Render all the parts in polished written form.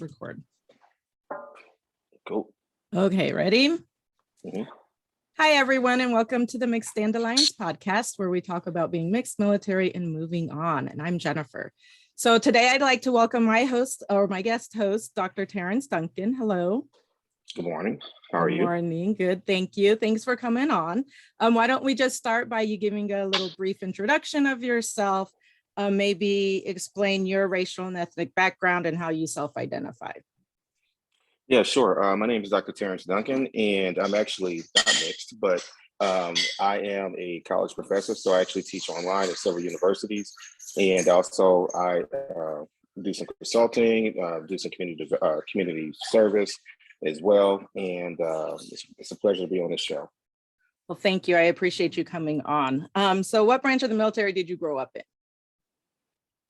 let's record. Cool. Okay, ready? Mm-hmm. Hi, everyone, and welcome to the Mixed Dandelions podcast, where we talk about being mixed, military, and moving on. And I'm Jennifer. So today I'd like to welcome my host, or my guest host, Dr. Terrence Duncan. Hello. Good morning. How are you? Good morning. Good. Thank you. Thanks for coming on. Why don't we just start by you giving a little brief introduction of yourself, maybe explain your racial and ethnic background and how you self-identify. Yeah, sure. My name is Dr. Terrence Duncan, and I'm actually not mixed, but I am a college professor. So I actually teach online at several universities, and also I do some consulting, do some community service as well. And it's a pleasure to be on this show. Well, thank you. I appreciate you coming on. So what branch of the military did you grow up in?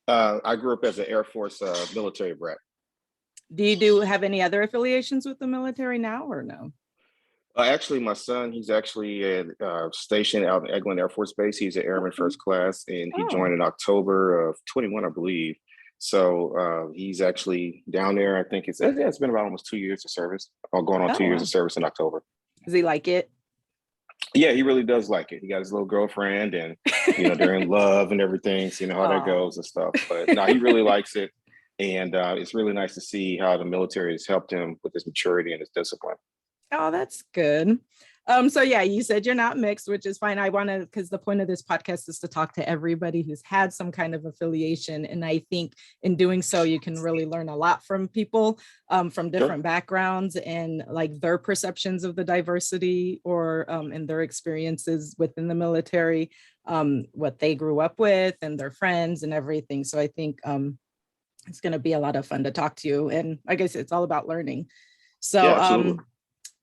I grew up as an Air Force military brat. Do you have any other affiliations with the military now or no? Actually, my son, he's actually stationed out in Eglin Air Force Base. He's an airman first class, and he joined in October of 21, I believe. So he's actually down there. I think it's been about almost 2 years of service, or going on 2 years of service in October. Does he like it? Yeah, he really does like it. He got his little girlfriend, and they're in love and everything. So you know how that goes and stuff. But no, he really likes it, and it's really nice to see how the military has helped him with his maturity and his discipline. Oh, that's good. So yeah, you said you're not mixed, which is fine. I want to, because the point of this podcast is to talk to everybody who's had some kind of affiliation. And I think in doing so, you can really learn a lot from people from different backgrounds and like their perceptions of the diversity or and their experiences within the military, what they grew up with and their friends and everything. So I think it's going to be a lot of fun to talk to you. And I guess it's all about learning. So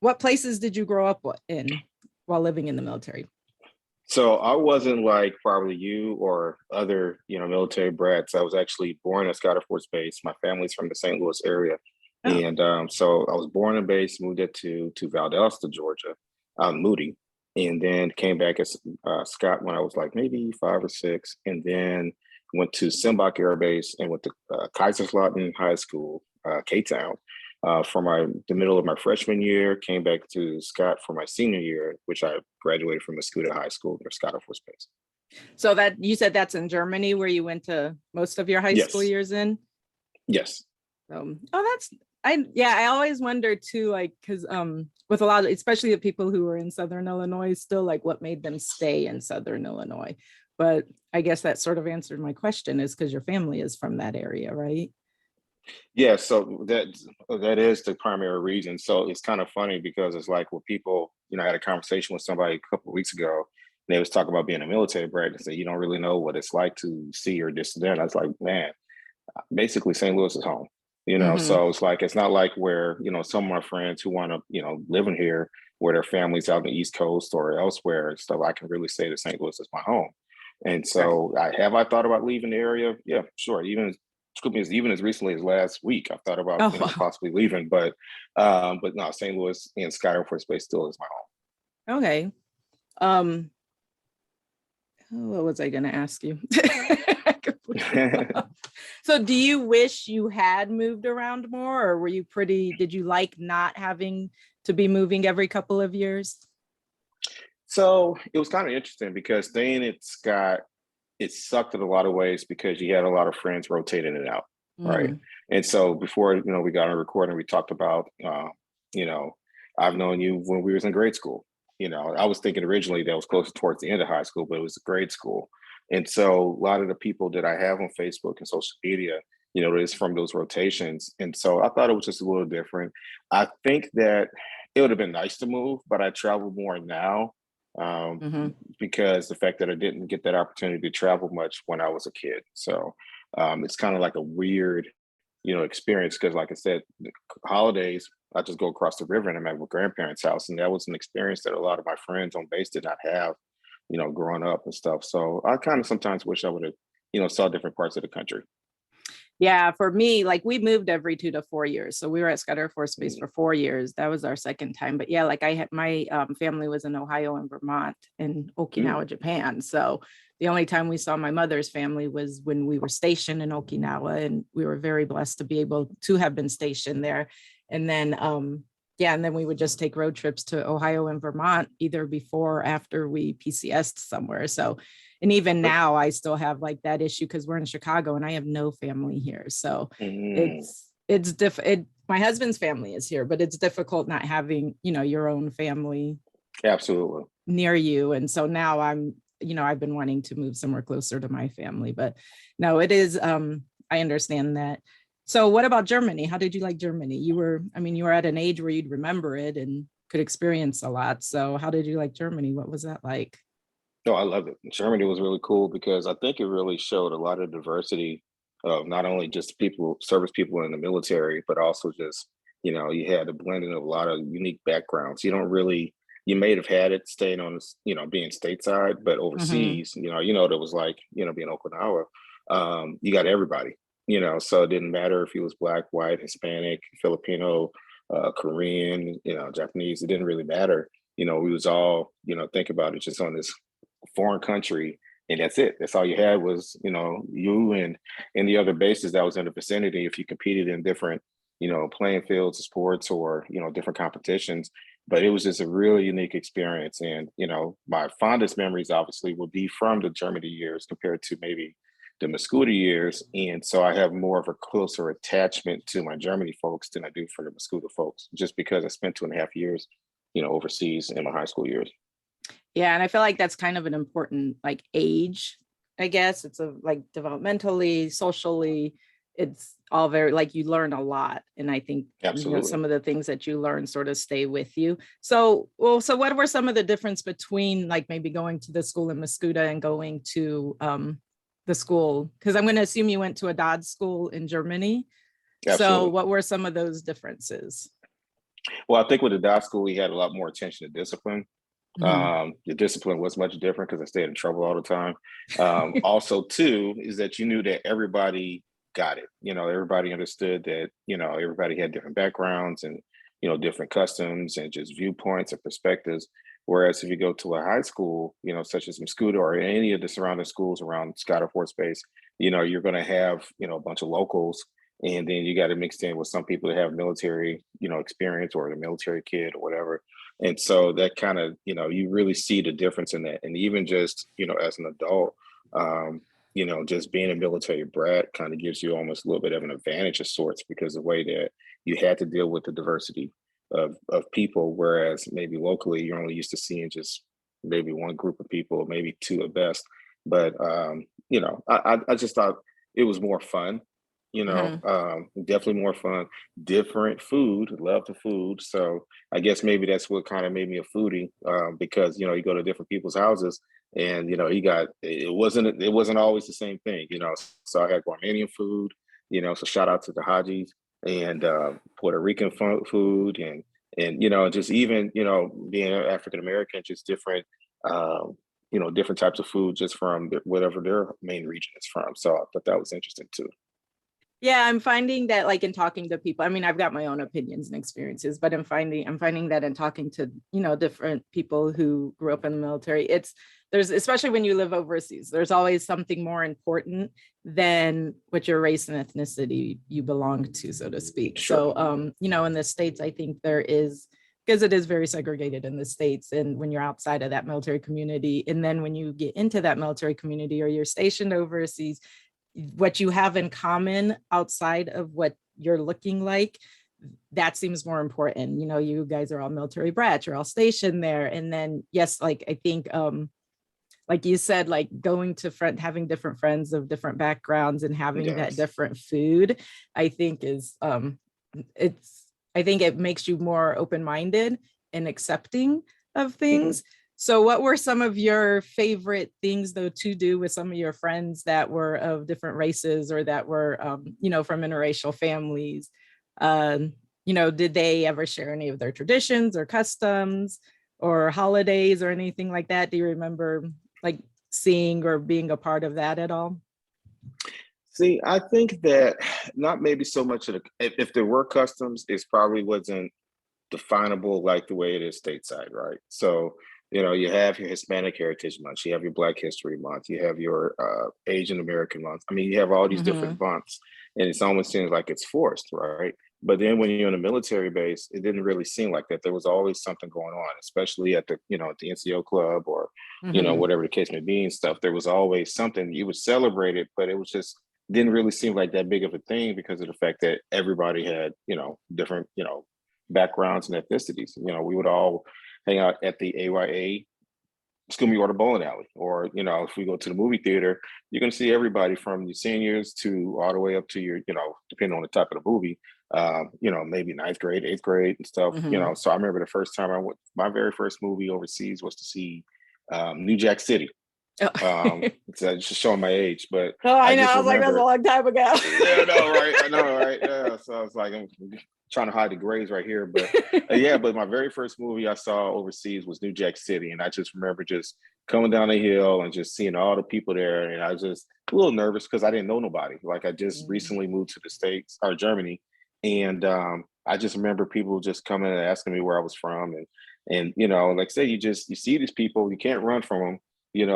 what places did you grow up in while living in the military? So I wasn't like probably you or other, military brats. I was actually born at Scott Air Force Base. My family's from the St. Louis area. Oh. And so I was born and based, moved it to Valdosta, Georgia, out in Moody, and then came back as Scott when I was like maybe 5 or 6, and then went to Simbach Air Base and went to Kaiserslautern High School, K-Town. For the middle of my freshman year, came back to Scott for my senior year, which I graduated from Mascoutah High School or Scott Air Force Base. So that you said that's in Germany where you went to most of your high school years in? Yes. I always wondered too, like, because with a lot of, especially the people who were in Southern Illinois still, like what made them stay in Southern Illinois. But I guess that sort of answered my question, is because your family is from that area, right? Yeah, so that is the primary reason. So it's kind of funny because it's like when people, I had a conversation with somebody a couple of weeks ago, and they was talking about being a military brat and say, you don't really know what it's like to see or this and that. And I was like, man, basically St. Louis is home, So it's like, it's not like where, some of my friends who want to, living here where their families out on the East Coast or elsewhere and stuff, I can really say that St. Louis is my home. And so I thought about leaving the area? Yeah, sure. Even as recently as last week, I thought about possibly leaving, but no, St. Louis and Scott Air Force Base still is my home. Okay. What was I going to ask you? So do you wish you had moved around more, or did you like not having to be moving every couple of years? So it was kind of interesting because staying at Scott, it sucked in a lot of ways because you had a lot of friends rotating it out, right? And so before, we got on recording, we talked about, I've known you when we was in grade school. I was thinking originally that was closer towards the end of high school, but it was grade school. And so a lot of the people that I have on Facebook and social media, is from those rotations. And so I thought it was just a little different. I think that it would have been nice to move, but I travel more now. Because the fact that I didn't get that opportunity to travel much when I was a kid. So it's kind of like a weird, experience because like I said, the holidays, I just go across the river and I'm at my grandparents' house. And that was an experience that a lot of my friends on base did not have, growing up and stuff. So I kind of sometimes wish I would have, saw different parts of the country. Yeah, for me, like we moved every 2 to 4 years. So we were at Scott Air Force Base for 4 years. That was our second time. But yeah, like I had my family was in Ohio and Vermont and Okinawa, Japan. So the only time we saw my mother's family was when we were stationed in Okinawa, and we were very blessed to be able to have been stationed there. And then, and then we would just take road trips to Ohio and Vermont, either before or after we PCS'd somewhere. So, and even now I still have like that issue because we're in Chicago and I have no family here. So my husband's family is here, but it's difficult not having, your own family absolutely near you. And so now I've been wanting to move somewhere closer to my family, but no, it is, I understand that. So what about Germany? How did you like Germany? You were at an age where you'd remember it and could experience a lot. So how did you like Germany? What was that like? No, I love it. Germany was really cool because I think it really showed a lot of diversity of not only just service people in the military, but also just, you had a blending of a lot of unique backgrounds. You may have had it staying on, being stateside, but overseas, that was like, being Okinawa, you got everybody, so it didn't matter if he was Black, white, Hispanic, Filipino, Korean, Japanese, it didn't really matter. We was all, think about it, just on this foreign country, and that's it. That's all you had was, you and the other bases that was in the vicinity. If you competed in different, playing fields, sports, or, different competitions. But it was just a really unique experience. And, my fondest memories obviously will be from the Germany years compared to maybe the Mascoutah years. And so I have more of a closer attachment to my Germany folks than I do for the Mascoutah folks, just because I spent 2.5 years, overseas in my high school years. Yeah. And I feel like that's kind of an important like age, I guess. It's like developmentally, socially, it's all very like you learn a lot. And I think some of the things that you learn sort of stay with you. So what were some of the difference between like maybe going to the school in Mascoutah and going to the school? Because I'm going to assume you went to a DoDDs school in Germany. Absolutely. So what were some of those differences? Well, I think with the DoDDs school, we had a lot more attention to discipline. The discipline was much different because I stayed in trouble all the time. Also, too, is that you knew that everybody got it. Everybody understood that, everybody had different backgrounds and, different customs and just viewpoints and perspectives. Whereas if you go to a high school, such as Mascoutah or any of the surrounding schools around Scott Air Force Base, you're going to have, a bunch of locals. And then you got to mix in with some people that have military, experience or the military kid or whatever. And so that kind of, you really see the difference in that. And even just, as an adult, just being a military brat kind of gives you almost a little bit of an advantage of sorts because the way that you had to deal with the diversity of people, whereas maybe locally you're only used to seeing just maybe one group of people, maybe two at best. But, I just thought it was more fun. Definitely more fun, different food, love the food. So I guess maybe that's what kind of made me a foodie, because, you go to different people's houses and, it wasn't always the same thing, so I had Guamanian food, so shout out to the Hajis and Puerto Rican food and, just even, being African-American, just different, different types of food just from whatever their main region is from. So I thought that was interesting too. Yeah, I'm finding that like in talking to people, I mean, I've got my own opinions and experiences, but I'm finding that in talking to, different people who grew up in the military, there's, especially when you live overseas, there's always something more important than what your race and ethnicity you belong to, so to speak. Sure. So, in the States, I think there is, because it is very segregated in the States. And when you're outside of that military community, and then when you get into that military community or you're stationed overseas, what you have in common outside of what you're looking like, that seems more important. You guys are all military brats, you're all stationed there. And then, yes, like, I think, like you said, like going to having different friends of different backgrounds and having that different food, I think is, I think it makes you more open-minded and accepting of things. Mm-hmm. So what were some of your favorite things, though, to do with some of your friends that were of different races or that were, from interracial families? Did they ever share any of their traditions or customs or holidays or anything like that? Do you remember like seeing or being a part of that at all? See, I think that not maybe so much of if there were customs, it probably wasn't definable like the way it is stateside, right? So You have your Hispanic Heritage Month, you have your Black History Month, you have your Asian American Month. I mean, you have all these different months, and it's almost seems like it's forced, right? But then when you're in a military base, it didn't really seem like that. There was always something going on, especially at the, at the NCO club or, whatever the case may be and stuff. There was always something you would celebrate it, but it was just didn't really seem like that big of a thing because of the fact that everybody had, different, backgrounds and ethnicities. We would all hang out at the AYA School Me Water Bowling Alley, or if we go to the movie theater, you're going to see everybody from your seniors to all the way up to your, depending on the type of the movie, maybe ninth grade, eighth grade and stuff. So I remember the first time I went, my very first movie overseas was to see New Jack City. So just showing my age, but I know, I was like, that's a long time ago. Yeah, I know, right? Yeah, so I was like, I'm trying to hide the grades right here, but but my very first movie I saw overseas was New Jack City, and I just remember just coming down the hill and just seeing all the people there, and I was just a little nervous because I didn't know nobody. Like I just recently moved to the States or Germany, and I just remember people just coming and asking me where I was from, and like I say, you see these people, you can't run from them.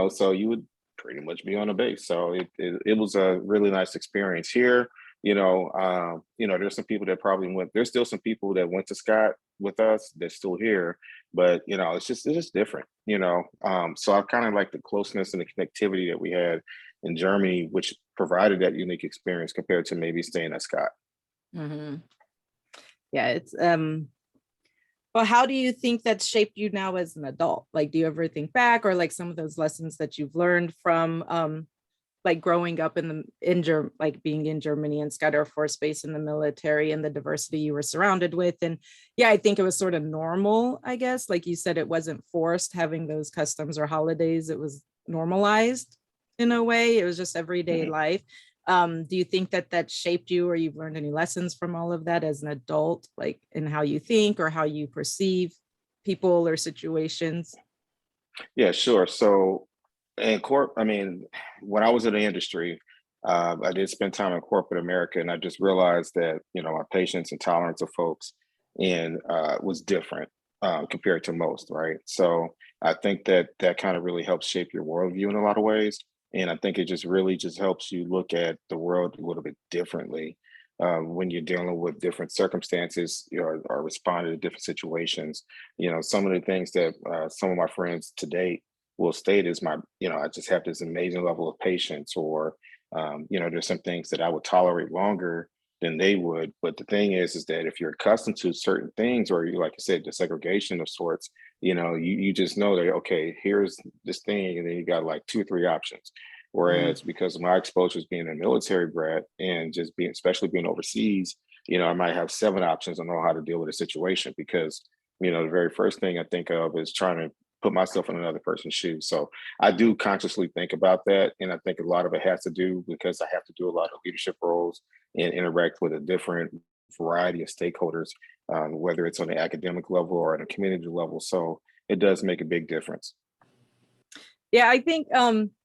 So you would pretty much be on a base. So it was a really nice experience here. There's some people that probably went. There's still some people that went to Scott with us that's still here, but it's just different. So I kind of like the closeness and the connectivity that we had in Germany, which provided that unique experience compared to maybe staying at Scott. Yeah, it's well, how do you think that's shaped you now as an adult? Like, do you ever think back, or like some of those lessons that you've learned from like growing up being in Germany and Scott Air Force Base in the military and the diversity you were surrounded with? And I think it was sort of normal, I guess. Like you said, it wasn't forced having those customs or holidays. It was normalized in a way. It was just everyday life. Do you think that shaped you, or you've learned any lessons from all of that as an adult, like in how you think or how you perceive people or situations? Yeah, sure. So in when I was in the industry, I did spend time in corporate America, and I just realized that, my patience and tolerance of folks was different compared to most, right? So I think that kind of really helps shape your worldview in a lot of ways. And I think it just really just helps you look at the world a little bit differently when you're dealing with different circumstances or responding to different situations. Some of the things that some of my friends to date will state is I just have this amazing level of patience, or, there's some things that I would tolerate longer than they would. But the thing is that if you're accustomed to certain things, or like I said, the segregation of sorts, you just know that, okay, here's this thing, and then you got like 2 or 3 options. Whereas because of my exposures being a military brat and just especially being overseas, I might have 7 options on how to deal with a situation, because, the very first thing I think of is trying to put myself in another person's shoes. So I do consciously think about that. And I think a lot of it has to do because I have to do a lot of leadership roles and interact with a different variety of stakeholders, whether it's on the academic level or at a community level. So it does make a big difference. Yeah, I think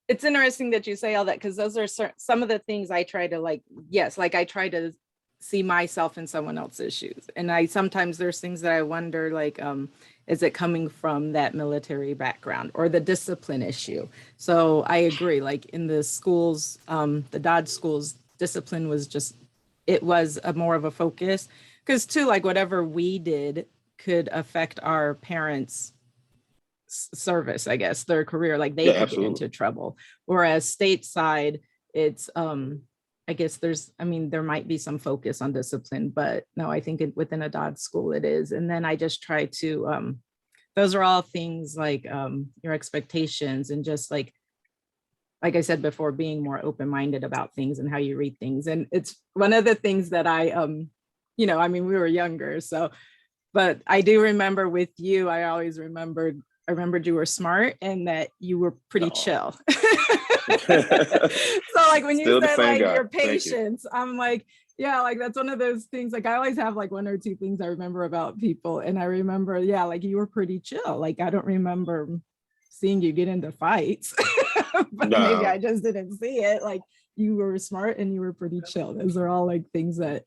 it's interesting that you say all that, because those are some of the things I try to I try to see myself in someone else's shoes. And sometimes there's things that I wonder, like, is it coming from that military background or the discipline issue? So I agree, like in the schools, the DoDDs schools, discipline was it was more of a focus, because too, like whatever we did could affect our parents' service, I guess, their career, like they could get into trouble. Whereas stateside, it's I guess there might be some focus on discipline, but no, I think within a DoDDs school it is. And then I just try to those are all things like your expectations, and just like I said before, being more open-minded about things and how you read things. And it's one of the things that we were younger, so, but I do remember with you, I remembered you were smart and that you were pretty chill. So like when you said like your patience, I'm like, yeah, like that's one of those things. Like I always have like 1 or 2 things I remember about people. And I remember, yeah, like you were pretty chill. Like I don't remember seeing you get into fights, but maybe I just didn't see it. Like you were smart and you were pretty chill. Those are all like things that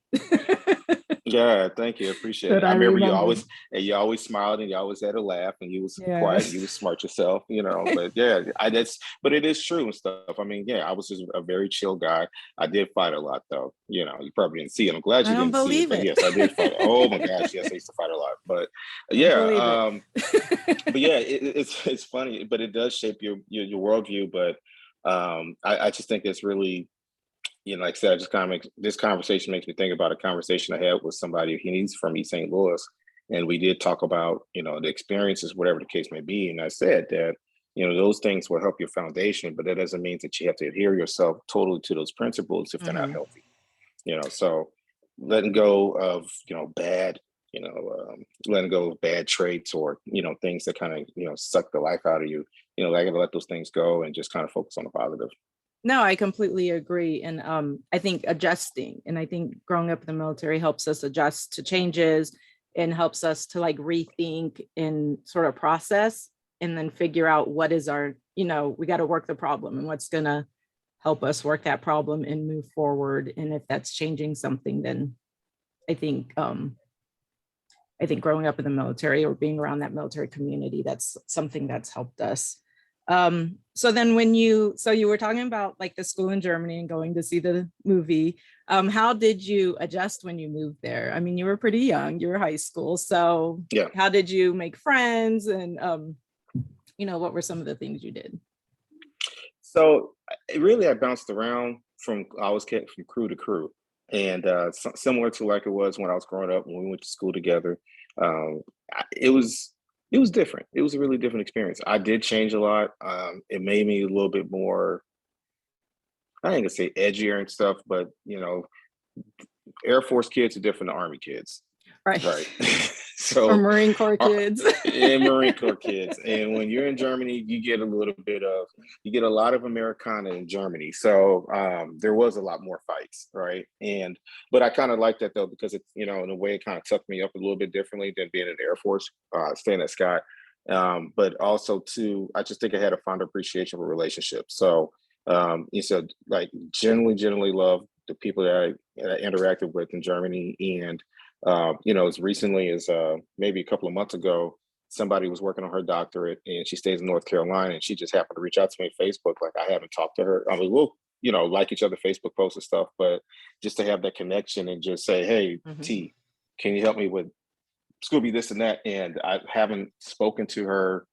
Yeah, thank you. I appreciate it. that I I remember remember. you always smiled and you always had a laugh and you was quiet and you Yes. was smart yourself, you know. But yeah, but it is true and stuff. I mean, yeah, I was just a very chill guy. I did fight a lot though. You know, you probably didn't see it. I'm glad I you don't didn't see it, believe but it. yes, I did fight. Oh my gosh, yes, I used to fight a lot. But Don't yeah, believe it. but yeah, it's funny, but it does shape your worldview. But I just think it's really, you know, like I said, I just kind of makes this conversation makes me think about a conversation I had with somebody. He's from East St. Louis, and we did talk about, you know, the experiences, whatever the case may be. And I said that, you know, those things will help your foundation, but that doesn't mean that you have to adhere yourself totally to those principles if they're not Mhm. healthy. You know, so letting go of, you know, bad, letting go of bad traits or, you know, things that kind of, you know, suck the life out of you. You know, I got to let those things go and just kind of focus on the positive. No, I completely agree. And I think adjusting, and I think growing up in the military helps us adjust to changes and helps us to like rethink and sort of process and then figure out what is our, you know, we got to work the problem and what's going to help us work that problem and move forward. And if that's changing something, then I think I think growing up in the military or being around that military community, that's something that's helped us. So then so you were talking about like the school in Germany and going to see the movie. How did you adjust when you moved there? I mean, you were pretty young, you were high school. So Yeah. how did you make friends and, you know, what were some of the things you did? So really, I bounced around I was kept from crew to crew, and similar to like it was when I was growing up when we went to school together. Um, it was different. It was a really different experience. I did change a lot. It made me a little bit more. I ain't gonna say edgier and stuff, but you know, Air Force kids are different than Army kids, Right. right? Or So Marine Corps uh, kids. and Marine Corps kids. And when you're in Germany, you get a lot of Americana in Germany. So there was a lot more fights, right? But I kind of like that though, because it's, you know, in a way it kind of tucked me up a little bit differently than being in the Air Force, staying at Scott. But also too, I just think I had a fond appreciation for relationships. So you said like generally love the people that I interacted with in Germany. And you know, as recently as maybe a couple of months ago, somebody was working on her doctorate and she stays in North Carolina and she just happened to reach out to me on Facebook. Like I haven't talked to her. I mean, we'll, you know, like each other Facebook posts and stuff, but just to have that connection and just say, hey, Mhm. T, can you help me with Scooby this and that? And I haven't spoken to her.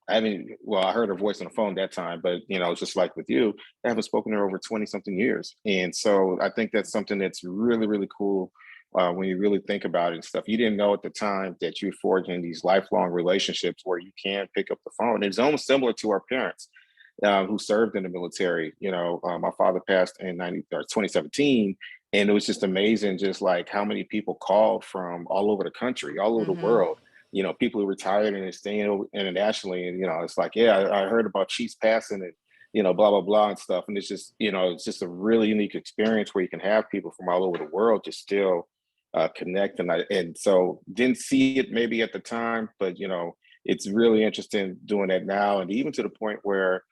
I mean, well, I heard her voice on the phone that time, but you know, just like with you, I haven't spoken to her over 20 something years. And so I think that's something that's really, really cool when you really think about it and stuff. You didn't know at the time that you're forging these lifelong relationships where you can pick up the phone. It's almost similar to our parents who served in the military. You know, my father passed in 2017, and it was just amazing, just like how many people called from all over the country, all over the Mhm. world. You know, people who retired and are staying internationally, and you know, it's like, yeah, I heard about Chiefs passing and you know, blah blah blah and stuff. And it's just, you know, it's just a really unique experience where you can have people from all over the world just still connect. And so didn't see it maybe at the time, but you know, it's really interesting doing that now, and even to the point where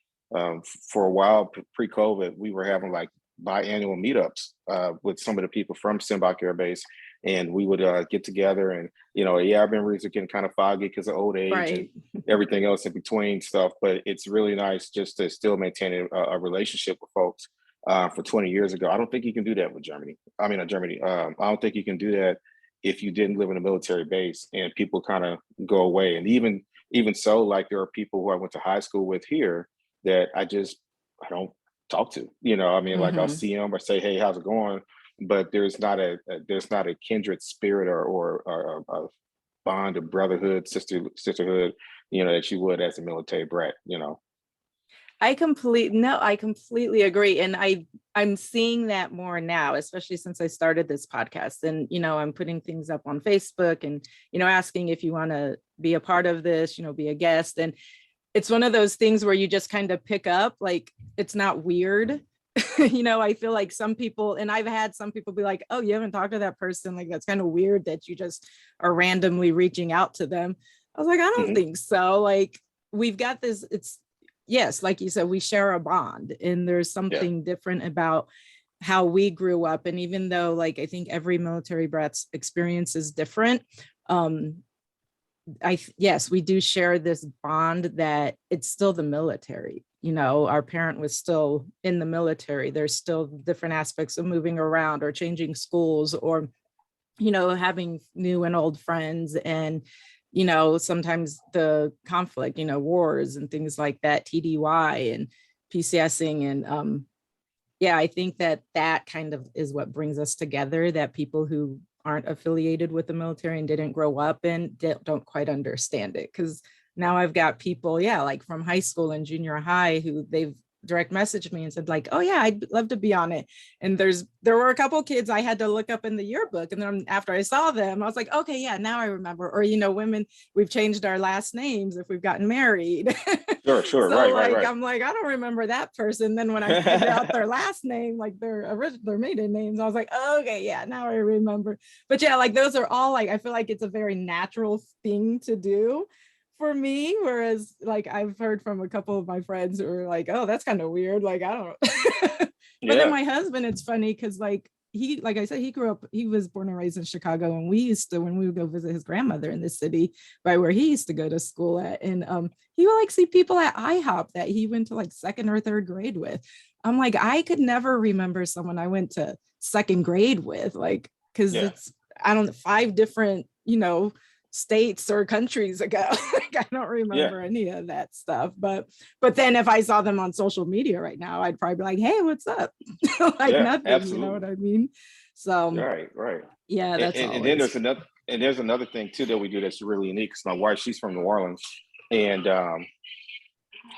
for a while pre-COVID, we were having like biannual meetups with some of the people from Simbach Air Base, and we would get together. And you know, yeah, our memories are getting kind of foggy because of old age and Right. everything else in between stuff. But it's really nice just to still maintain a relationship with folks for 20 years ago. I don't think you can do that with Germany. I mean, Germany. I don't think you can do that if you didn't live in a military base and people kind of go away. And even so, like there are people who I went to high school with here that I don't talk to. You know, I mean, like I'll Mhm. see them or say, "Hey, how's it going?" But there's not a kindred spirit or a bond of brotherhood, sisterhood, you know, that you would as a military brat. You know. I completely agree. And I'm seeing that more now, especially since I started this podcast. And, you know, I'm putting things up on Facebook and, you know, asking if you want to be a part of this, you know, be a guest. And it's one of those things where you just kind of pick up, like, it's not weird. You know, I feel like some people, and I've had some people be like, oh, you haven't talked to that person. Like, that's kind of weird that you just are randomly reaching out to them. I was like, I don't Hmm. think so. Like, we've got yes, like you said, we share a bond, and there's Yeah. something different about how we grew up. And even though like, I think every military brat's experience is different, yes, we do share this bond that it's still the military. You know, our parent was still in the military. There's still different aspects of moving around or changing schools, or, you know, having new and old friends, and, you know, sometimes the conflict, you know, wars and things like that, TDY and PCSing. And yeah, I think that that kind of is what brings us together, that people who aren't affiliated with the military and didn't grow up and don't quite understand it. Because now I've got people, yeah, like from high school and junior high, who they've direct messaged me and said like, oh yeah, I'd love to be on it. And there were a couple of kids I had to look up in the yearbook, and then after I saw them, I was like, okay, yeah, now I remember. Or, you know, women, we've changed our last names if we've gotten married. Sure, So right. I'm like, I don't remember that person. Then when I figured out their last name, like their maiden names, I was like, okay, yeah, now I remember. But yeah, like those are all like, I feel like it's a very natural thing to do for me. Whereas like I've heard from a couple of my friends who are like, oh, that's kind of weird. Like, I don't know. But then my husband, it's funny because like like I said, he was born and raised in Chicago, and we used to, when we would go visit his grandmother in the city by where he used to go to school at, and he would like see people at IHOP that he went to like second or third grade with. I'm like, I could never remember someone I went to second grade with, like, because it's, I don't know, 5 different, you know, states or countries ago. Like, I don't remember any of that stuff. But then if I saw them on social media right now, I'd probably be like, hey, what's up? Like nothing, absolutely. You know what I mean? So right. Yeah, that's and then there's another thing too that we do that's really unique. Because my wife, she's from New Orleans, and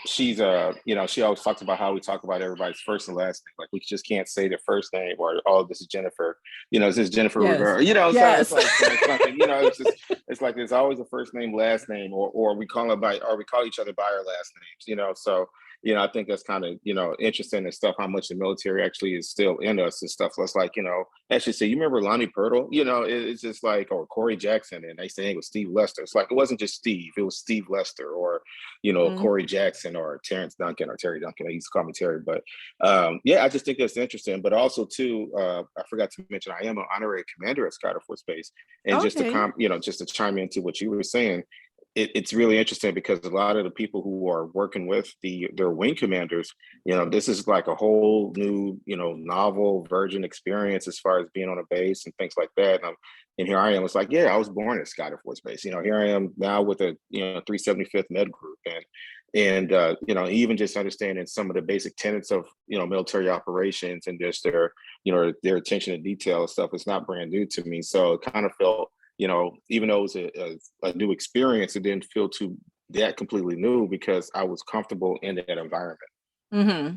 she's you know, she always talks about how we talk about everybody's first and last name. Like we just can't say their first name, or oh, this is Jennifer. You know, this is Jennifer Rivera. You know, so it's like something. You know, it's like there's always a first name, last name, or we call each other by our last names. You know, so you know, I think that's kind of, you know, interesting and stuff, how much the military actually is still in us and stuff. So it's like, you know, actually say, you remember Lonnie Pirtle? You know, it's just like, or Corey Jackson, and they say it was Steve Lester. It's like, it wasn't just Steve, it was Steve Lester, or, you know, Corey Jackson, or Terrence Duncan, or Terry Duncan. I used to call me Terry, but yeah, I just think that's interesting. But also too, I forgot to mention, I am an honorary commander at Scott Air Force Base. And just to you know, just to chime into what you were saying, it's really interesting because a lot of the people who are working with their wing commanders, you know, this is like a whole new, you know, novel virgin experience as far as being on a base and things like that. And here I am. It's like, yeah, I was born at Scott Air Force Base. You know, here I am now with a, you know, 375th Med Group, and you know, even just understanding some of the basic tenets of, you know, military operations and just their, you know, their attention to detail and stuff is not brand new to me. So it kind of felt, you know, even though it was a new experience, it didn't feel that completely new because I was comfortable in that environment. Mm-hmm.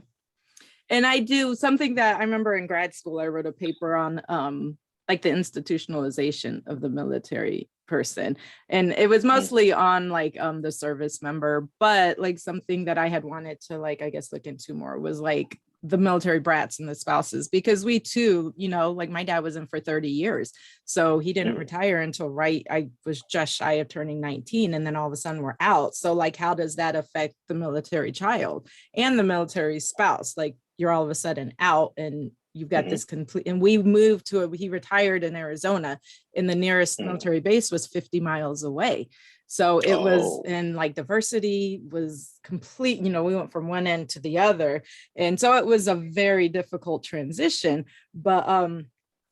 And I do something that I remember in grad school, I wrote a paper on like the institutionalization of the military person. And it was mostly on like the service member, but like something that I had wanted to like, I guess, look into more was like the military brats and the spouses, because we too, you know, like my dad was in for 30 years. So he didn't retire until I was just shy of turning 19. And then all of a sudden we're out. So like, how does that affect the military child and the military spouse? Like you're all of a sudden out and you've got this complete, and we moved he retired in Arizona, and the nearest military base was 50 miles away. So it was, and like diversity was complete, you know, we went from one end to the other. And so it was a very difficult transition. But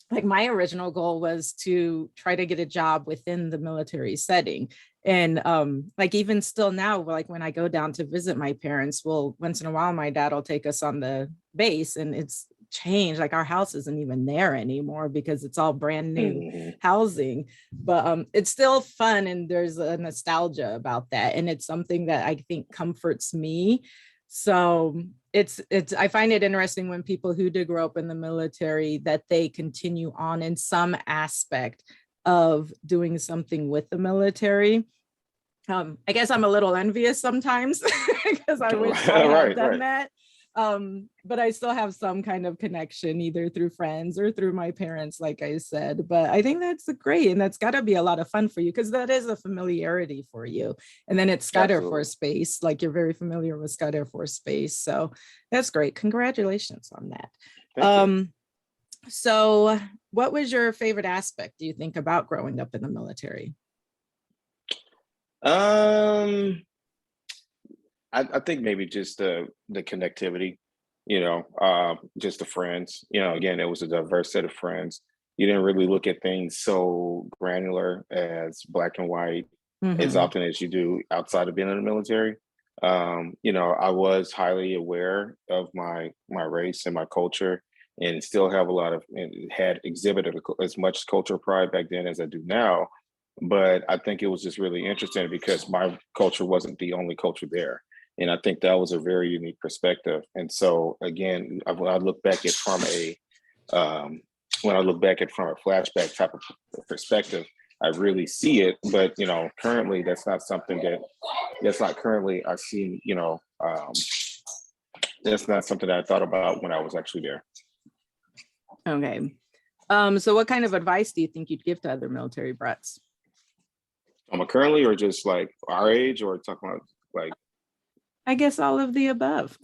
like my original goal was to try to get a job within the military setting. And like even still now, like when I go down to visit my parents, well, once in a while, my dad will take us on the base, and it's changed. Like our house isn't even there anymore because it's all brand new housing, but it's still fun, and there's a nostalgia about that, and it's something that I think comforts me. So it's I find it interesting when people who did grow up in the military, that they continue on in some aspect of doing something with the military. I guess I'm a little envious sometimes because I wish I had done that. But I still have some kind of connection either through friends or through my parents, like I said. But I think that's great, and that's got to be a lot of fun for you because that is a familiarity for you. And then it's Scott Air Force Base, like you're very familiar with Scott Air Force Base, so that's great. Congratulations on that. So what was your favorite aspect, do you think, about growing up in the military? Um, I think maybe just the connectivity, just the friends. Again, it was a diverse set of friends. You didn't really look at things so granular as black and white as Mm-hmm. often as you do outside of being in the military. I was highly aware of my race and my culture, and still have a lot of and had exhibited as much cultural pride back then as I do now. But I think it was just really interesting because my culture wasn't the only culture there. And I think that was a very unique perspective. And so again, when I look back at um, from a flashback type of perspective, I really see it. But currently, that's not currently I see. That's not something that I thought about when I was actually there. Okay. So what kind of advice do you think you'd give to other military brats? Currently, or just like our age, or talking about like. I guess all of the above.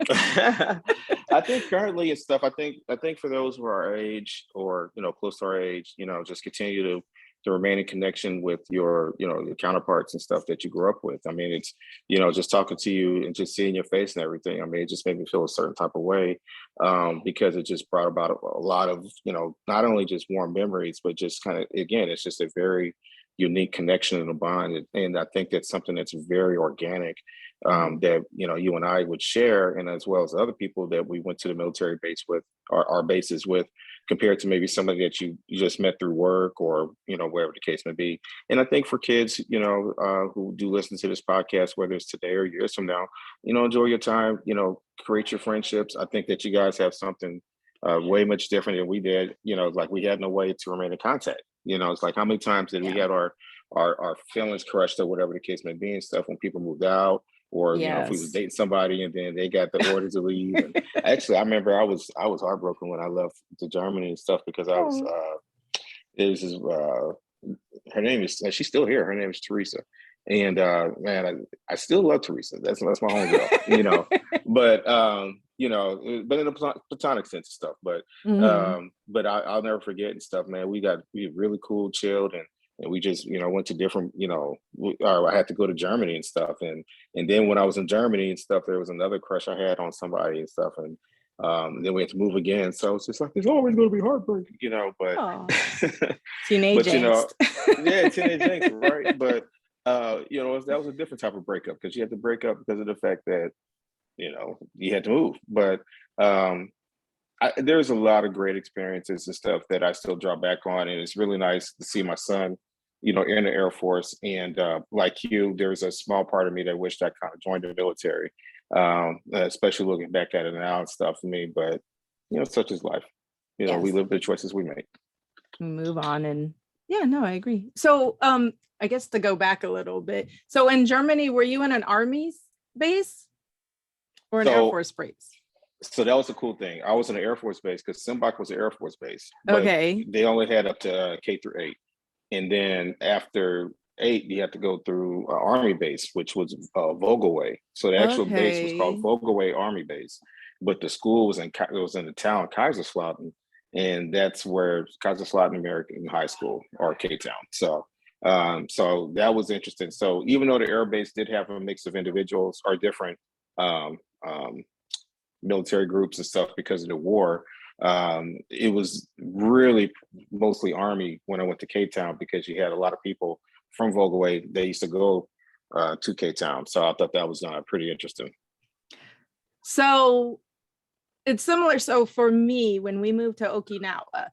I think currently it's stuff. I think for those who are our age or close to our age, just continue to remain in connection with your counterparts and stuff that you grew up with. I mean, it's just talking to you and just seeing your face and everything. I mean, it just made me feel a certain type of way, because it just brought about a lot of not only just warm memories, but just kind of, again, it's just a very unique connection and a bond, and I think that's something that's very organic, that you and I would share, and as well as other people that we went to the military base with, our bases with, compared to maybe somebody that you just met through work or wherever the case may be. And I think for kids, who do listen to this podcast, whether it's today or years from now, enjoy your time, create your friendships. I think that you guys have something way much different than we did. Like we had no way to remain in contact. It's like how many times did we had our feelings crushed or whatever the case may be and stuff when people moved out, or if we was Yes. dating somebody and then they got the orders to leave. And actually, I remember I was heartbroken when I left to Germany and stuff, because I was it was her name is, she's still here. Her name is Teresa. And man, I still love Teresa. That's my homegirl, but but in a platonic sense and stuff. But Mhm. but I'll never forget and stuff, man. We really cool, chilled, and we just went to different, I had to go to Germany and stuff, and then when I was in Germany and stuff, there was another crush I had on somebody and stuff, and then we had to move again. So it's just like there's always going to be heartbreak, but Oh, teenage but angst. yeah, teenage angst, right? But that was a different type of breakup, because you had to break up because of the fact that you had to move. But there's a lot of great experiences and stuff that I still draw back on, and it's really nice to see my son, in the Air Force. And like you, there's a small part of me that wished I kind of joined the military, especially looking back at it now and stuff for me. But such is life. We Yes. live the choices we make. Move on. And yeah, no, I agree. So I guess to go back a little bit. So in Germany, were you in an army base or an Air So Force base? So that was the cool thing. I was in the Air Force base because Simbach was an Air Force base, but Okay. they only had up to K through 8. And then after 8, you had to go through Army base, which was Vogelway. So the actual base was called Okay. Vogelway Army Base, but the school was in the town Kaiserslautern, and that's where Kaiserslautern American High School, or K Town. So that was interesting. So even though the Air Base did have a mix of individuals or different um, um, military groups and stuff because of the war, it was really mostly Army when I went to Cape Town, because you had a lot of people from Vogelway. They used to go to Cape Town. So I thought that was pretty interesting. So it's similar. So for me, when we moved to Okinawa,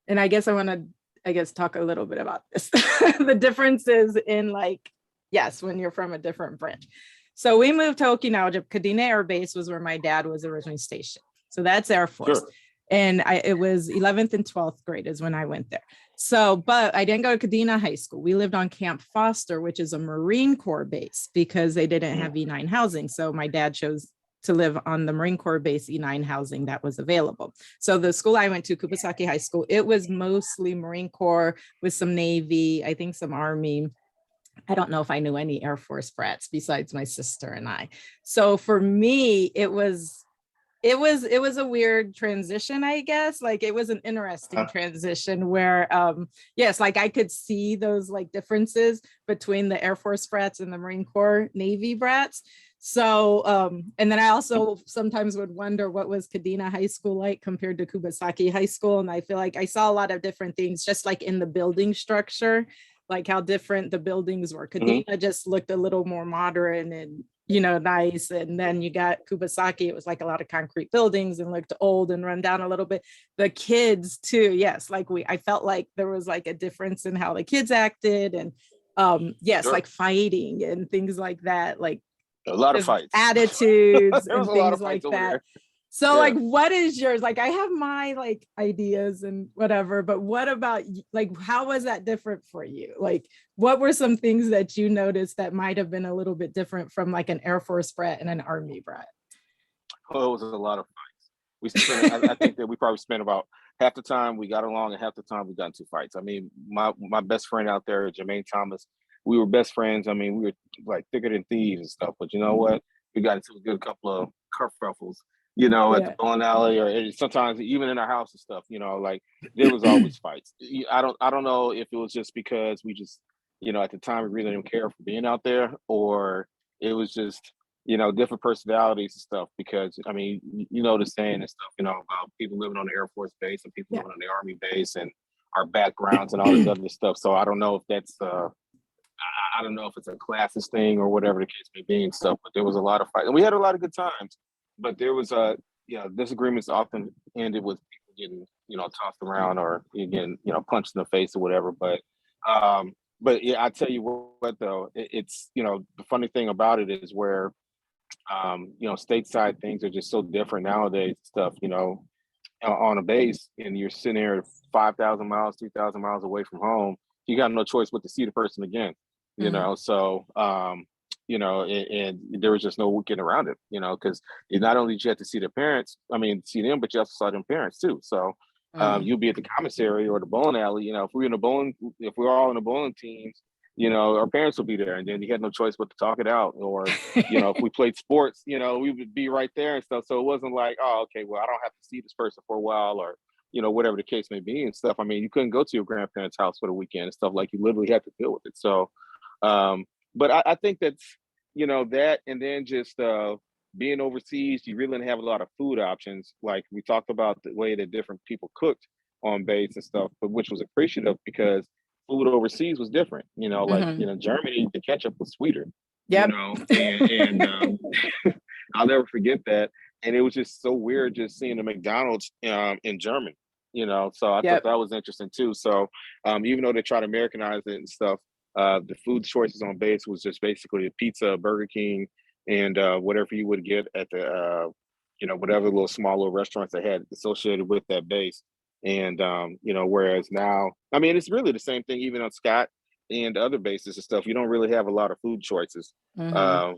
and I guess I want to, talk a little bit about this, the differences in yes, when you're from a different branch. So we moved to Okinawa. Kadena Air Base was where my dad was originally stationed. So that's Air Force. Sure. And it was 11th and 12th grade is when I went there. So, but I didn't go to Kadena High School. We lived on Camp Foster, which is a Marine Corps base, because they didn't have E9 housing. So my dad chose to live on the Marine Corps base E9 housing that was available. So the school I went to, Kubasaki High School, it was mostly Marine Corps with some Navy, I think some Army. I don't know if I knew any Air Force brats besides my sister and I. So for me, it was It was a weird transition, I guess. Like it was an interesting transition where yes, like I could see those like differences between the Air Force brats and the Marine Corps Navy brats. So and then I also sometimes would wonder what was Kadena High School like compared to Kubasaki High School. And I feel like I saw a lot of different things just like in the building structure, like how different the buildings were. Kadena just looked a little more modern and nice. And then you got Kubasaki, it was like a lot of concrete buildings and looked old and run down a little bit. The kids too, yes, like I felt like there was like a difference in how the kids acted and yes, like fighting and things like that, like a lot of fights, attitudes there was and a lot things of fights like over that. there. So like, what is yours? Like, I have my like ideas and whatever, but what about like, how was that different for you? Like, what were some things that you noticed that might have been a little bit different from like an Air Force brat and an Army brat? Oh, it was a lot of fights. We spent, I think that we probably spent about half the time we got along and half the time we got into fights. I mean, my best friend out there, Jermaine Thomas, we were best friends. I mean, we were like thicker than thieves and stuff, but you know what? We got into a good couple of kerfuffles, at the bowling alley or sometimes even in our house and stuff, like there was always fights. I don't know if it was just because we just, at the time we really didn't care for being out there, or it was just, different personalities and stuff, because I mean, the saying and stuff, about people living on the Air Force base and people living on the Army base and our backgrounds and all this other stuff. So I don't know if that's I don't know if it's a classist thing or whatever the case may be and stuff, but there was a lot of fights and we had a lot of good times. But there was disagreements often ended with people getting, tossed around or getting, punched in the face or whatever. But yeah, I tell you what though, it's the funny thing about it is where stateside things are just so different nowadays, stuff, on a base and you're sitting there 5,000 miles, 3,000 miles away from home, you got no choice but to see the person again, so and there was just no getting around it, because not only did you have to see the parents, see them, but you also saw them parents too. So you'll be at the commissary or the bowling alley, if we're all in the bowling teams, our parents will be there, and then you had no choice but to talk it out. Or, if we played sports, we would be right there and stuff. So it wasn't like, oh, okay, well, I don't have to see this person for a while, or, whatever the case may be and stuff. I mean, you couldn't go to your grandparents' house for the weekend and stuff, like you literally had to deal with it. So, but I think that's, that, and then just being overseas, you really didn't have a lot of food options. Like we talked about the way that different people cooked on base and stuff, but which was appreciative because food overseas was different, Germany, the ketchup was sweeter, and I'll never forget that. And it was just so weird just seeing the McDonald's in Germany, so I thought that was interesting too. So even though they try to Americanize it and stuff, the food choices on base was just basically a pizza, Burger King, and whatever you would get at the, whatever little small little restaurants they had associated with that base. And whereas now, I mean, it's really the same thing even on Scott and other bases and stuff. You don't really have a lot of food choices, but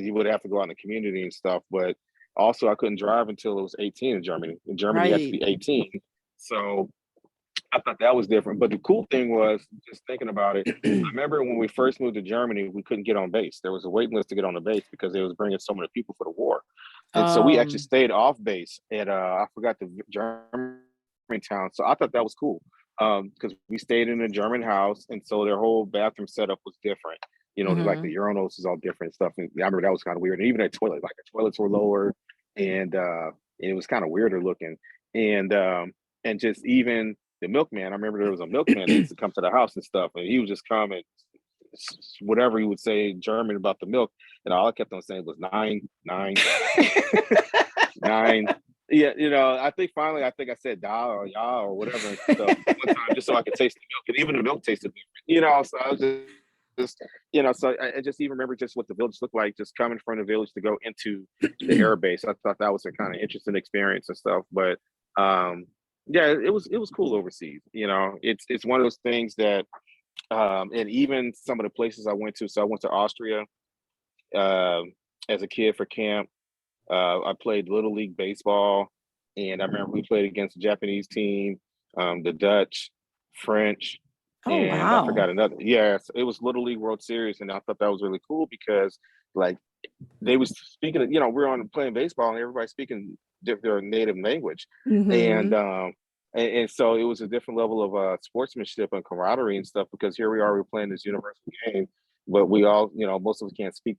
you would have to go out in the community and stuff. But also, I couldn't drive until it was 18 in Germany. In Germany, you have to be 18. So I thought that was different. But the cool thing was, just thinking about it, I remember when we first moved to Germany, we couldn't get on base. There was a waiting list to get on the base because they was bringing so many people for the war. And so we actually stayed off base at, I forgot the German town. So I thought that was cool because we stayed in a German house. And so their whole bathroom setup was different. Like the urinals is all different stuff. And I remember that was kind of weird. And even at toilet, like the toilets were lower and it was kind of weirder looking. And just even the milkman, I remember there was a milkman that used to come to the house and stuff. And he would just come and whatever he would say in German about the milk. And all I kept on saying was 9, 9, 9. Yeah, I think finally, I said da or ya or whatever and stuff one time just so I could taste the milk. And even the milk tasted different, so I was so I just even remember just what the village looked like, just coming from the village to go into the air base. I thought that was a kind of interesting experience and stuff. But yeah, it was cool overseas. It's one of those things that, and even some of the places I went to. So I went to Austria as a kid for camp. I played Little League baseball, and I remember we played against the Japanese team, the Dutch, French, and I forgot another. Yes, it was Little League World Series, and I thought that was really cool because, like, they was speaking, we're on playing baseball and everybody's speaking their native language. Mhm. And so it was a different level of sportsmanship and camaraderie and stuff, because here we are, we're playing this universal game, but we all, most of us can't speak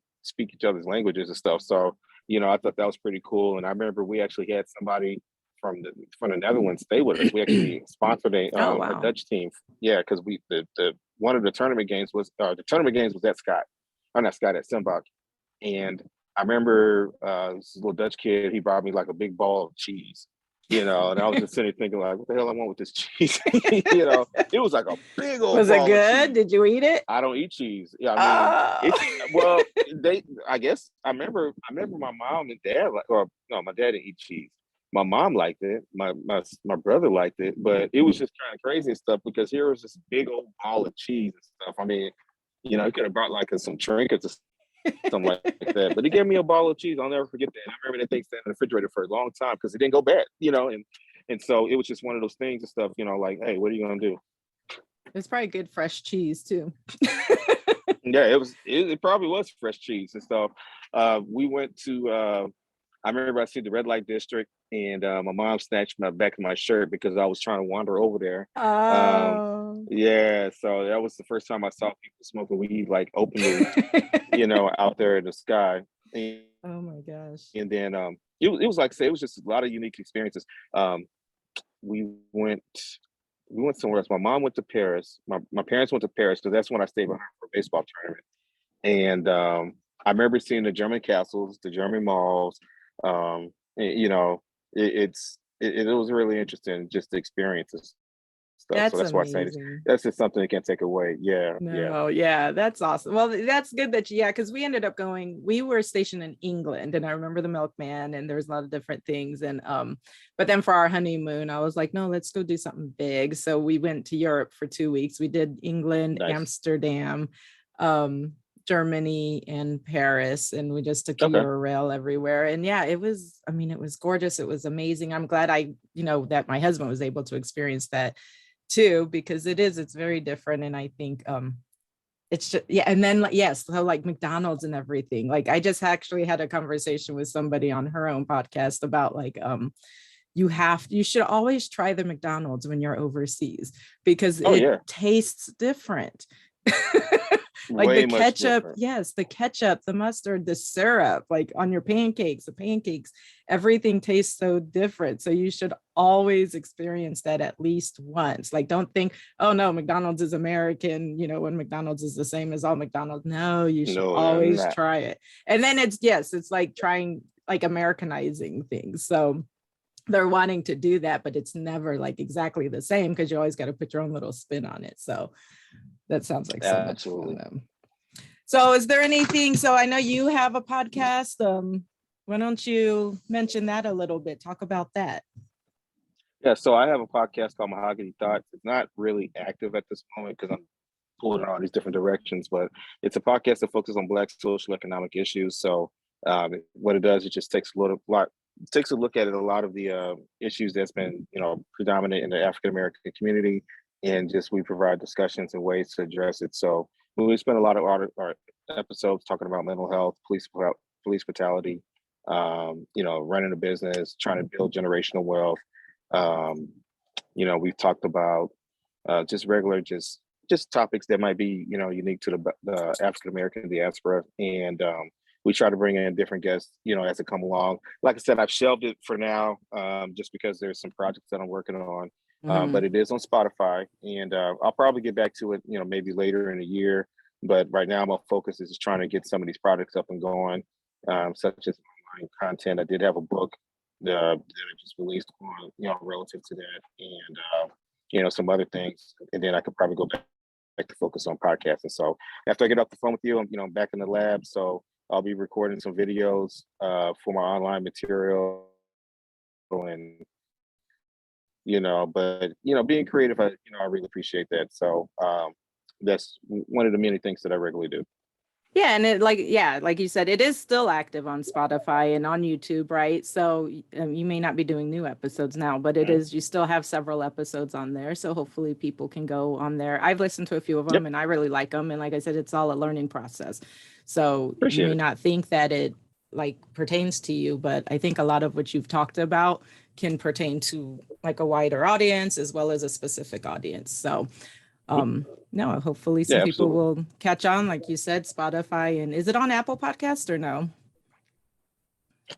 each other's languages and stuff. So, I thought that was pretty cool. And I remember we actually had somebody from the Netherlands stay with us. We actually sponsored Oh, a wow. Dutch team. Yeah, because the one of the tournament games was at Scott, or not Scott, at Simbach. And I remember this little Dutch kid, he brought me like a big ball of cheese, and I was just sitting there thinking like, what the hell I want with this cheese? It was like a big old Was it ball of good? cheese. Did you eat it? I don't eat cheese. Yeah, I mean, Oh. it's well, I guess I remember my mom and dad like, or no, my dad didn't eat cheese. My mom liked it. My brother liked it, but it was just kind of crazy and stuff, because here was this big old ball of cheese and stuff. I mean, he could have brought like some trinkets or something like that. But he gave me a ball of cheese. I'll never forget that. I remember that thing sat in the refrigerator for a long time because it didn't go bad, and so it was just one of those things and stuff, like, hey, what are you gonna do? It's probably good fresh cheese too. Yeah, it probably was fresh cheese and stuff. We went to I remember I see the red light district, and my mom snatched my back of my shirt because I was trying to wander over there. Um, Oh. yeah, so that was the first time I saw people smoking weed like openly, out there in the sky. And, Oh my gosh. and then it was like I say, it was just a lot of unique experiences. Um, we went we went somewhere else. My mom went to Paris. My parents went to Paris because that's when I stayed behind for a baseball tournament. And I remember seeing the German castles, the German malls. It was really interesting, just the experiences stuff. So That's that's why I say amazing. that's just something that can't take away. Yeah, yeah. No, yeah, that's awesome. Well, that's good that yeah, because we ended up we were stationed in England, and I remember the milkman, and there was a lot of different things. And but then for our honeymoon, I was like, no, let's go do something big. So we went to Europe for 2 weeks. We did England, Nice. Amsterdam, Germany, and Paris, and we just took a Okay. Eurail everywhere. And yeah, it was gorgeous. It was amazing. I'm glad that my husband was able to experience that too, because it's very different. And I think it's just, yeah. And then yes, so like McDonald's and everything, like I just actually had a conversation with somebody on her own podcast about like you should always try the McDonald's when you're overseas, because Oh it yeah. tastes different. Like the Way much ketchup, different. yes, the ketchup, the mustard, the syrup, like on your pancakes, everything tastes so different. So you should always experience that at least once. Like, don't think, oh no, McDonald's is American, when McDonald's is the same as all McDonald's. No, you should No, no, always not. try it. And then it's like trying, like Americanizing things. So they're wanting to do that, but it's never like exactly the same, because you always got to put your own little spin on it. So that sounds like so much fun. Absolutely. So is there anything, so I know you have a podcast. Why don't you mention that a little bit? Talk about that. Yeah, so I have a podcast called Mahogany Thoughts. It's not really active at this moment because I'm pulling in all these different directions, but it's a podcast that focuses on Black social economic issues. So what it does, it just takes takes a look at a lot of the issues that's been predominant in the African American community, and just we provide discussions and ways to address it. So we spend a lot of our episodes talking about mental health, police brutality, running a business, trying to build generational wealth. We've talked about just regular, just topics that might be unique to the African American diaspora, and we try to bring in different guests as they come along. Like I said, I've shelved it for now, just because there's some projects that I'm working on, but it is on Spotify, and I'll probably get back to it maybe later in the year. But right now my focus is just trying to get some of these projects up and going, such as online content. I did have a book that I just released on relative to that, and some other things, and then I could probably go back to focus on podcasting. So after I get off the phone with you, I'm back in the lab, so I'll be recording some videos for my online material, and but being creative, I really appreciate that. So that's one of the many things that I regularly do. Yeah, and it like you said, it is still active on Spotify and on YouTube, right? So you may not be doing new episodes now, but it Mhm. is, you still have several episodes on there. So hopefully people can go on there. I've listened to a few of Yep, them and I really like them. And like I said, it's all a learning process. So you appreciate may it. not think that it like pertains to you, but I think a lot of what you've talked about can pertain to like a wider audience as well as a specific audience. So Mhm. no, hopefully some Yeah, people absolutely. will catch on, like you said, Spotify. And is it on Apple Podcast or no?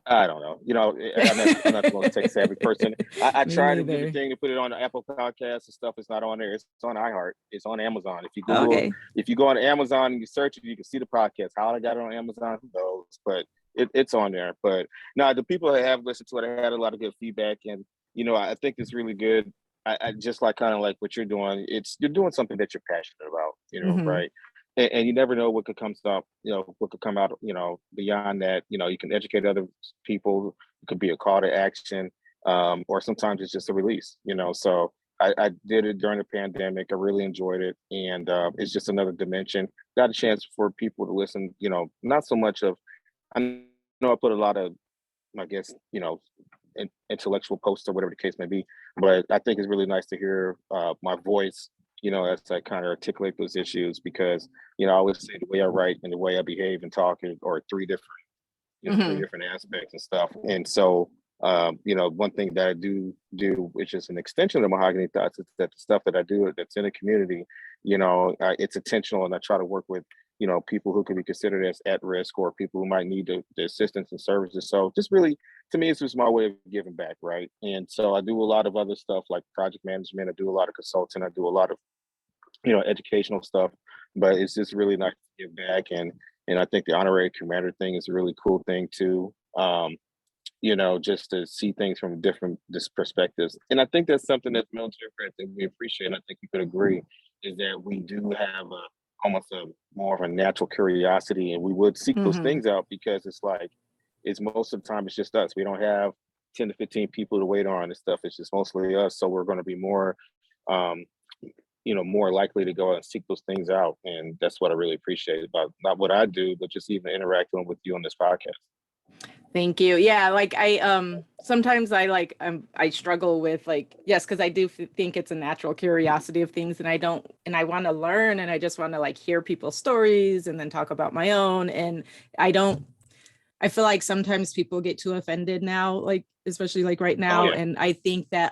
I don't know. I'm not the most tech savvy person. I Me try to do the neither. thing to put it on Apple Podcasts and stuff. It's not on there. It's on iHeart. It's on Amazon. Okay. If you go on Amazon and you search it, you can see the podcast. How I got it on Amazon, who knows? But it's on there. But no, the people that have listened to it, I had a lot of good feedback, and I think it's really good. I just like kind of like what you're doing. You're doing something that you're passionate about, Hmm. right? And you never know what could come up, what could come out, beyond that. You can educate other people. It could be a call to action, or sometimes it's just a release. So I did it during the pandemic. I really enjoyed it, and it's just another dimension. Got a chance for people to listen. Not so much of. I know I put a lot of, I guess, intellectual posts or whatever the case may be. But I think it's really nice to hear my voice, as I kind of articulate those issues, because, I always say the way I write and the way I behave and talk are three Hmm. different aspects and stuff. And so, one thing that I do, which is an extension of Mahogany Thoughts, is that the stuff that I do that's in the community, it's intentional, and I try to work with, people who could be considered as at risk, or people who might need the assistance and services. So just really, to me, it's just my way of giving back, right? And so I do a lot of other stuff like project management. I do a lot of consulting. I do a lot of, educational stuff. But it's just really nice to give back, and I think the honorary commander thing is a really cool thing too. Just to see things from different perspectives. And I think that's something that military vets that we appreciate. And I think you could agree is that we do have almost a more of a natural curiosity, and we would seek those Hmm. things out, because it's like it's most of the time it's just us. We don't have 10 to 15 people to wait on and stuff. It's just mostly us. So we're going to be more um, more likely to go out and seek those things out. And that's what I really appreciate about not what I do, but just even interacting with you on this podcast. Thank you. Yeah, like I sometimes I struggle with like, yes, because I do think it's a natural curiosity of things, and I want to learn, and I just want to like hear people's stories and then talk about my own. And I don't I feel like sometimes people get too offended now, like especially like right Oh now. yeah, And I think that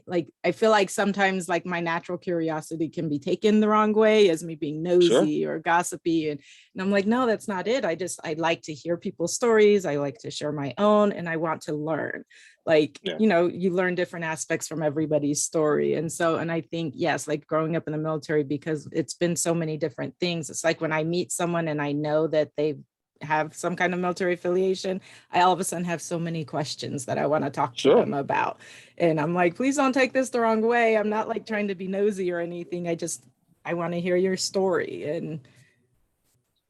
like I feel like sometimes like my natural curiosity can be taken the wrong way as me being sure. nosy or gossipy. And I'm like, no, that's not it. I like to hear people's stories. I like to share my own, and I want to learn. Like, Yeah, you learn different aspects from everybody's story. And I think, yes, like growing up in the military, because it's been so many different things. It's like when I meet someone and I know that they have some kind of military affiliation, I all of a sudden have so many questions that I want to talk to sure. them about. And I'm like, please don't take this the wrong way. I'm not like trying to be nosy or anything. I want to hear your story and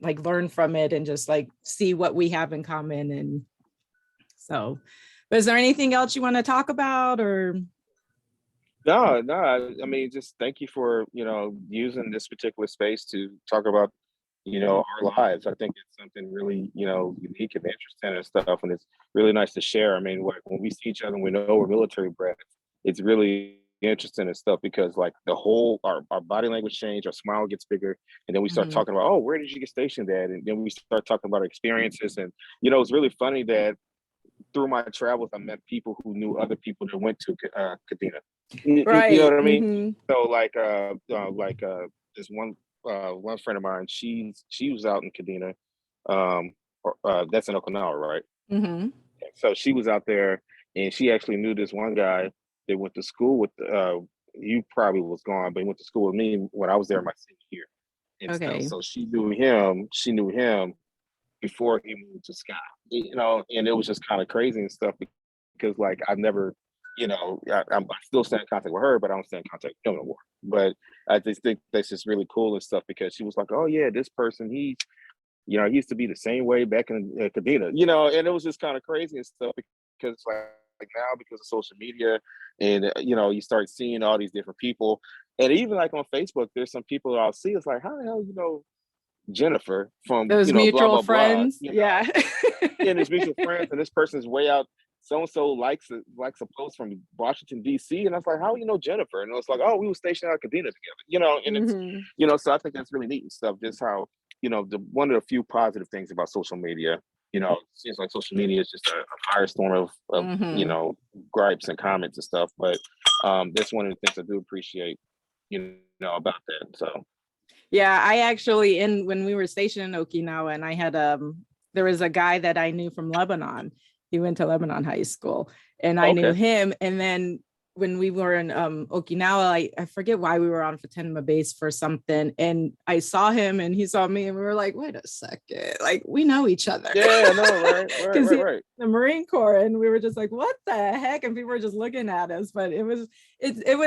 like learn from it and just like see what we have in common. And so, but is there anything else you want to talk about or? No, no. I mean, just thank you for using this particular space to talk about our lives. I think it's something really unique and interesting and stuff, and it's really nice to share. I mean, like when we see each other and we know we're military brats, it's really interesting and stuff, because like our body language change, our smile gets bigger, and then we start Mhm. talking about, oh, where did you get stationed at, and then we start talking about our experiences. And it's really funny that through my travels, I met people who knew other people that went to Kadena. You know Right. what I mean? Hmm. So this one friend of mine, she was out in Kadena, that's in Okinawa, right? Hmm. So she was out there, and she actually knew this one guy that went to school with. You probably was gone, but he went to school with me when I was there my senior year and stuff. Okay. So she knew him. She knew him before he moved to Scott, and it was just kind of crazy and stuff, because like I've never, I still stay in contact with her, but I don't stay in contact with him no more. But I just think that's just really cool and stuff, because she was like, oh yeah, this person, he used to be the same way back in Kadena, and it was just kind of crazy and stuff, because like now, because of social media, and you start seeing all these different people, and even like on Facebook, there's some people that I'll see. It's like, how the hell Jennifer from, those blah, mutual blah, blah, friends. Yeah. and his mutual friends, and this person's way out. So-and-so likes a post from Washington, D.C. And I was like, how do you know Jennifer? And it was like, oh, we were stationed out of Kadena together, and it's, so I think that's really neat and stuff. Just how, one of the few positive things about social media, it seems like social media is just a firestorm of gripes and comments and stuff. But that's one of the things I do appreciate, about that. So. Yeah, I actually, when we were stationed in Okinawa, and I had, there was a guy that I knew from Lebanon. He went to Lebanon High School, and I knew him. And then when we were in Okinawa, I forget why we were on Futenma base for something, and I saw him and he saw me, and we were like, wait a second, like we know each other. Yeah, no, right. The Marine Corps, and we were just like, what the heck? And people were just looking at us, but it was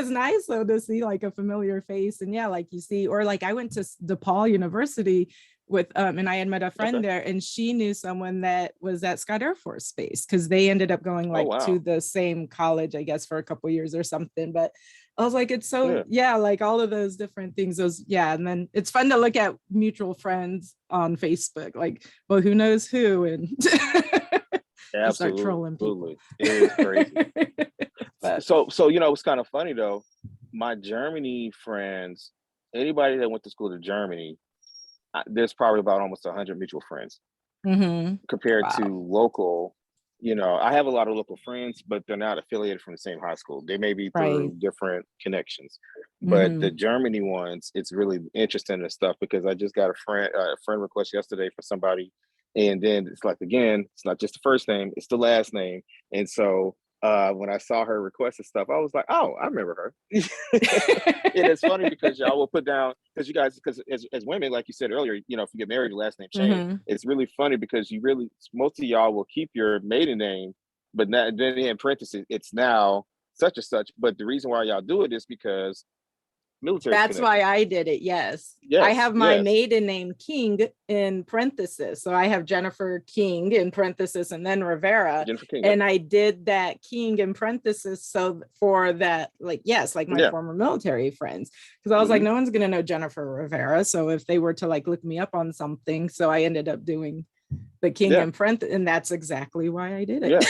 nice though to see like a familiar face. And yeah, like you see, or like I went to DePaul University with and I had met a friend there, and she knew someone that was at Scott Air Force Base, because they ended up going to the same college, I guess, for a couple years or something. But I was like, it's so like all of those different things, and then it's fun to look at mutual friends on Facebook, like, well, who knows who, and start trolling people. It is crazy. So it's kind of funny though, my Germany friends, anybody that went to school to Germany, there's probably about almost 100 mutual friends compared to local. I have a lot of local friends, but they're not affiliated from the same high school. They may be through different connections, but the Germany ones, it's really interesting and stuff, because I just got a friend request yesterday for somebody, and then it's like, again, it's not just the first name, it's the last name. And so when I saw her request and stuff, I was like, oh, I remember her. And it's funny because y'all will put down, because as women, like you said earlier, if you get married, your last name change. It's really funny because most of y'all will keep your maiden name, but then in parentheses, it's now such and such. But the reason why y'all do it is because military. That's why I did it. Yes. I have my maiden name King in parentheses. So I have Jennifer King in parentheses and then Rivera. And I did that King in parentheses. So for that, like my former military friends, because I was like, no one's going to know Jennifer Rivera. So if they were to like look me up on something, so I ended up doing the King in parentheses, and that's exactly why I did it.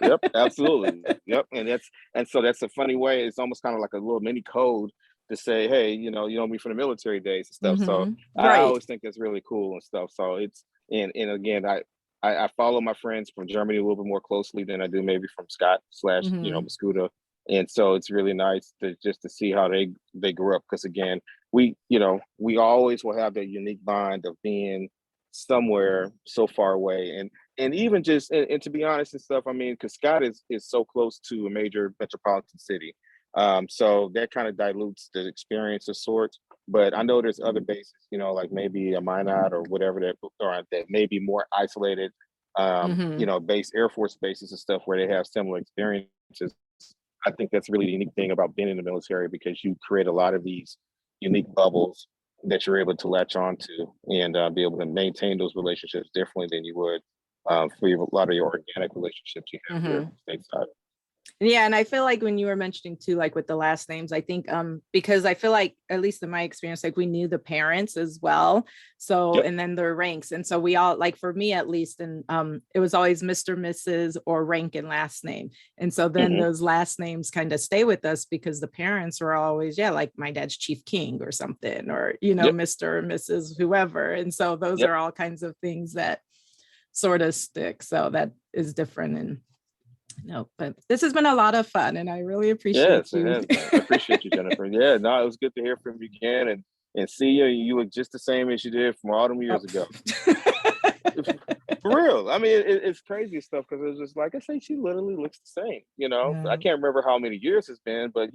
Yep, absolutely. Yep. And so that's a funny way. It's almost kind of like a little mini code to say, hey, you know me from the military days and stuff. So I always think that's really cool and stuff. So it's, and again, I follow my friends from Germany a little bit more closely than I do maybe from Scott / Mascoutah. And so it's really nice to see how they grew up. Because again, we always will have that unique bond of being somewhere so far away. And even just, and to be honest and stuff, I mean, because Scott is so close to a major metropolitan city. So that kind of dilutes the experience of sorts. But I know there's other bases, like maybe a Minot or whatever that may be more isolated, base Air Force bases and stuff where they have similar experiences. I think that's really the unique thing about being in the military, because you create a lot of these unique bubbles that you're able to latch onto and be able to maintain those relationships differently than you would for a lot of your organic relationships you have here stateside. Yeah, and I feel like when you were mentioning too, like with the last names, I think because I feel like, at least in my experience, like we knew the parents as well. So and then their ranks. And so we all, like for me at least, and it was always Mr., Mrs. or rank and last name. And so then those last names kind of stay with us because the parents were always, like my dad's Chief King or something, or Mr. or Mrs. whoever. And so those are all kinds of things that sort of stick. So that is different. And no, but this has been a lot of fun, and I really appreciate you. I appreciate you, Jennifer. Yeah, no, it was good to hear from you again and see you. You look just the same as you did from all them years ago. For real. I mean, it's crazy stuff, because it's just like I say, she literally looks the same. I can't remember how many years it's been, but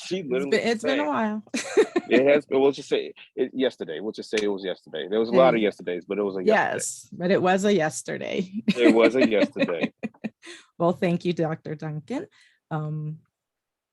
she literally. It's been a while. It has. We'll just say yesterday. We'll just say it was yesterday. There was a lot of yesterdays, but it was a yesterday. Yes, but it was a yesterday. It was a yesterday. Well, thank you, Dr. Duncan.